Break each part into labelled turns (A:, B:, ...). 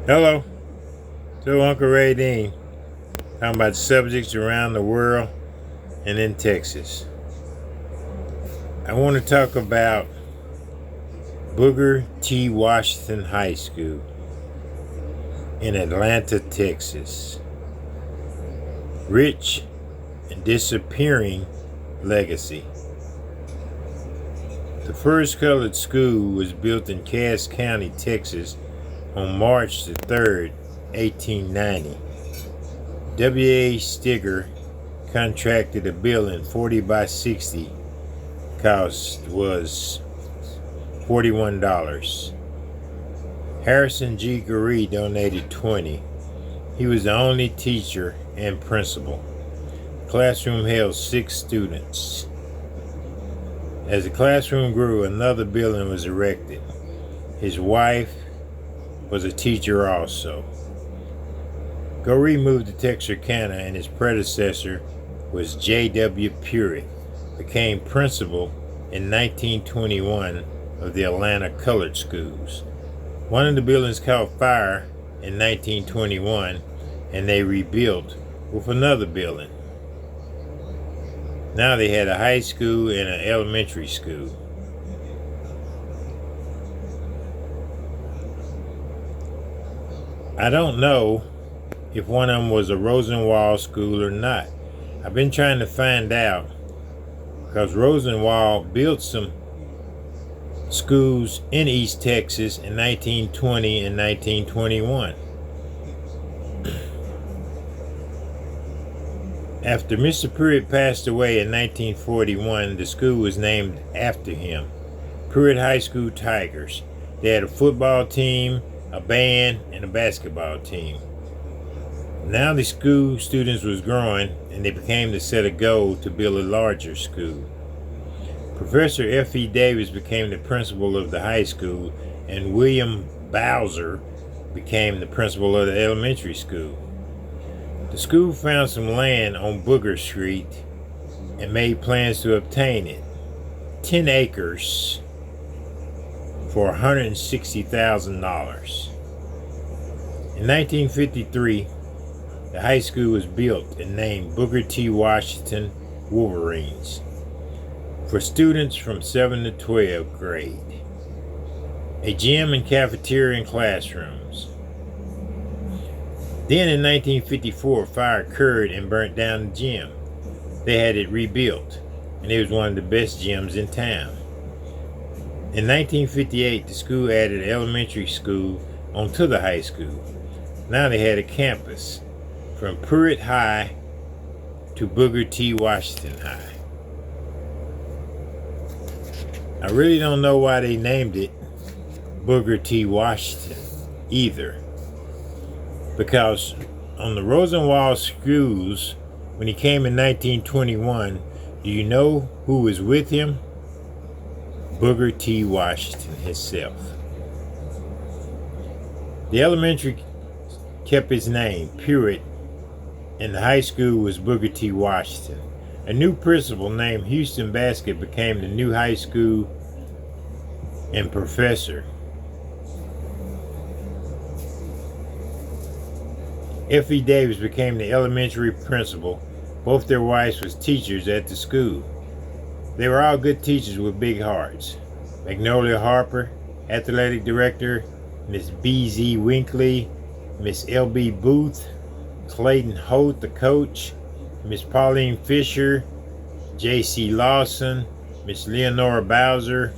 A: Hello, so Uncle Ray Dean, talking about subjects around the world and in Texas. I want to talk about Booker T. Washington High School in Atlanta, Texas. Rich and disappearing legacy. The first colored school was built in Cass County, Texas on March the 3rd, 1890. W.A. Stigger contracted a building 40 by 60. Cost was $41. Harrison G. Garee donated 20. He was the only teacher and principal. Classroom held 6 students. As the classroom grew, another building was erected. His wife was a teacher also. Garee moved to Texarkana, and his predecessor was J.W. Pruitt, became principal in 1921 of the Atlanta Colored Schools. One of the buildings caught fire in 1921, and they rebuilt with another building. Now they had a high school and an elementary school. I don't know if one of them was a Rosenwald school or not. I've been trying to find out because Rosenwald built some schools in East Texas in 1920 and 1921. After Mr. Pruitt passed away in 1941, the school was named after him, Pruitt High School Tigers. They had a football team, a band, and a basketball team. Now the school students was growing, and they became to set a goal to build a larger school. Professor F.E. Davis became the principal of the high school, and William Bowser became the principal of the elementary school. The school found some land on Booker Street and made plans to obtain it. 10 acres for $160,000. In 1953, the high school was built and named Booker T. Washington Wolverines for students from 7th to 12th grade. A gym and cafeteria and classrooms. Then in 1954, a fire occurred and burnt down the gym. They had it rebuilt, and it was one of the best gyms in town. In 1958, the school added an elementary school onto the high school. Now they had a campus from Pruitt High to Booker T. Washington High. I really don't know why they named it Booker T. Washington either. Because on the Rosenwald schools, when he came in 1921, do you know who was with him? Booker T. Washington himself. The elementary kept his name, Pruitt, and the high school was Booker T. Washington. A new principal named Houston Baskett became the new high school and professor. F.E. Davis became the elementary principal. Both their wives was teachers at the school. They were all good teachers with big hearts. Magnolia Harper, athletic director, Miss B.Z. Winkley, Miss L.B. Booth, Clayton Holt, the coach, Miss Pauline Fisher, J.C. Lawson, Miss Leonora Bowser,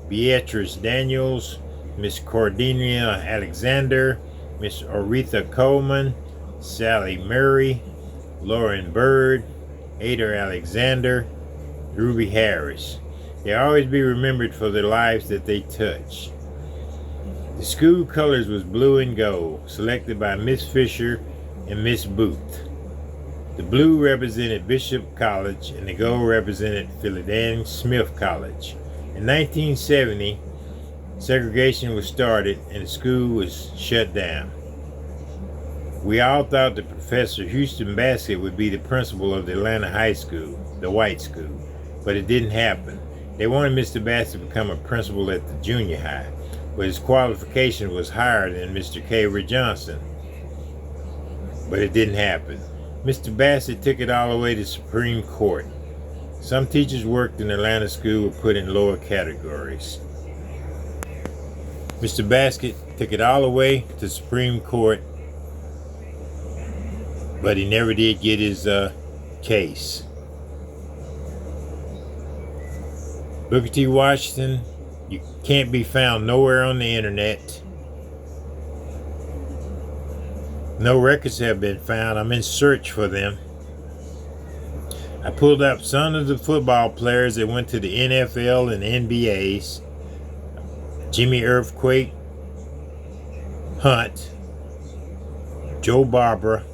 A: Beatrice Daniels, Miss Cordelia Alexander, Miss Aretha Coleman, Sally Murray, Lauren Bird, Ada Alexander, Ruby Harris. They'll always be remembered for the lives that they touched. The school colors was blue and gold, selected by Miss Fisher and Miss Booth. The blue represented Bishop College and the gold represented Philadelphia Smith College. In 1970, segregation was started and the school was shut down. We all thought that Professor Houston Baskett would be the principal of the Atlanta High School, the white school, but it didn't happen. They wanted Mr. Baskett to become a principal at the junior high. but his qualification was higher than Mr. Caver Johnson. But it didn't happen. Mr. Bassett took it all the way to Supreme Court. Some teachers worked in Atlanta school were put in lower categories. Mr. Bassett took it all the way to Supreme Court, but he never did get his case. Booker T. Washington, you can't be found nowhere on the internet. No records have been found. I'm in search for them. I pulled up some of the football players that went to the NFL and NBAs. Jimmy Earthquake Hunt, Joe Barbara,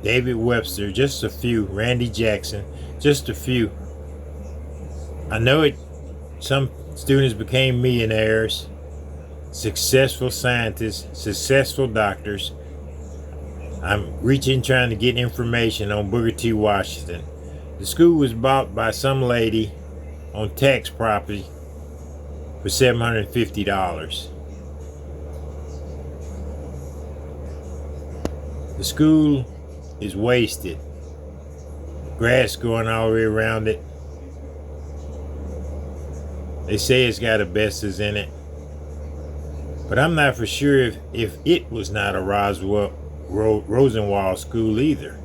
A: David Webster, just a few. Randy Jackson, just a few. I know it. Some students became millionaires, successful scientists, successful doctors. I'm reaching, trying to get information on Booker T. Washington. The school was bought by some lady on tax property for $750. The school is wasted. Grass growing all the way around it. They say it's got asbestos in it. But I'm not for sure if it was not a Rosenwald school either.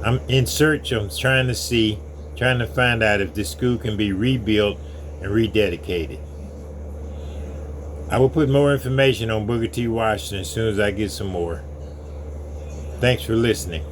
A: I'm in search. I'm trying to find out if this school can be rebuilt and rededicated. I will put more information on Booker T. Washington as soon as I get some more. Thanks for listening.